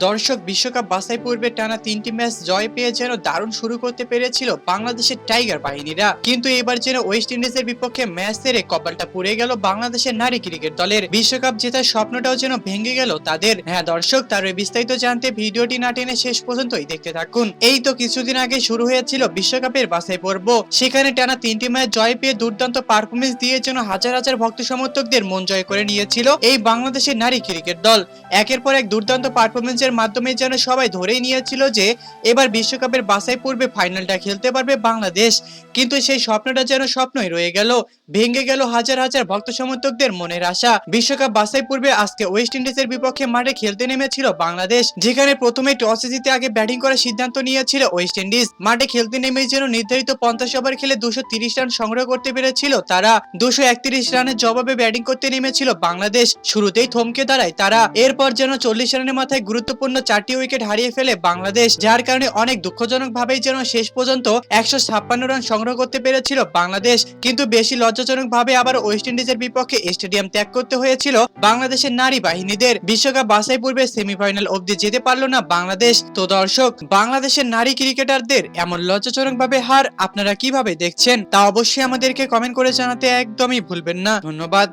দর্শক, বিশ্বকাপ বাছাই পর্বে টানা ৩টি ম্যাচ জয় পেয়ে যেন দারুণ শুরু করতে পেরেছিল বাংলাদেশের টাইগার বাহিনীরা, কিন্তু এবার যেন ওয়েস্ট ইন্ডিজের বিপক্ষে ম্যাচ হেরে কপালটা পুড়ে গেল বাংলাদেশের নারী ক্রিকেট দলের। বিশ্বকাপ জেতার স্বপ্নটাও যেন ভেঙে গেল তাদের। হ্যাঁ দর্শক, তার বিস্তারিত জানতে ভিডিওটি না টেনে শেষ পর্যন্তই দেখতে থাকুন। এই তো কিছুদিন আগে শুরু হয়েছিল বিশ্বকাপের বাছাই পর্ব। সেখানে টানা 3টি ম্যাচ জয় পেয়ে দুর্দান্ত পারফরমেন্স দিয়ে যেন হাজার হাজার ভক্ত সমর্থকদের মন জয় করে নিয়েছিল এই বাংলাদেশের নারী ক্রিকেট দল। একের পর এক দুর্দান্ত পারফরমেন্সের মাধ্যমে যেন সবাই ধরেই নিয়েছিল যে এবার বিশ্বকাপের বাছাই পর্বে ফাইনালটা খেলতে পারবে বাংলাদেশ। কিন্তু সেই স্বপ্নটা যেন স্বপ্নই রয়ে গেল, ভেঙে গেল হাজার হাজার ভক্ত সমর্থকদের মনের আশা। বিশ্বকাপ বাছাই পর্বে আজকে ওয়েস্ট ইন্ডিজের বিপক্ষে মাঠে খেলতে নেমেছিল বাংলাদেশ, যেখানে প্রথমে টসে জিতে আগে ব্যাটিং করার সিদ্ধান্ত নিয়েছিল ওয়েস্ট ইন্ডিজ। মাঠে খেলতে নেমে যেন নির্ধারিত 50 ওভার খেলে 230 রান সংগ্রহ করতে পেরেছিল তারা। 231 রানের জবাবে ব্যাটিং করতে নেমেছিল বাংলাদেশ। শুরুতেই থমকে দাঁড়ায় তারা, এরপর যেন 40 রানের মাথায় গুরুত্বপূর্ণ 4টি উইকেট হারিয়ে ফেলে বাংলাদেশ, যার কারণে অনেক দুঃখজনক ভাবেই যেন শেষ পর্যন্ত 156 রান সংগ্রহ করতে পেরেছিল বাংলাদেশ। কিন্তু বেশি লজ্জাজনক ভাবে আবার ওয়েস্ট ইন্ডিজের বিপক্ষে স্টেডিয়াম ত্যাগ করতে হয়েছিল বাংলাদেশের নারী বাহিনীদের। বিশ্বকাপ বাছাই পূর্বে সেমিফাইনাল অবধি যেতে পারল না বাংলাদেশ। তো দর্শক, বাংলাদেশের নারী ক্রিকেটারদের এমন লজ্জাজনক ভাবে হার আপনারা কিভাবে দেখছেন তা অবশ্যই আমাদেরকে কমেন্ট করে জানাতে একদমই ভুলবেন না। ধন্যবাদ।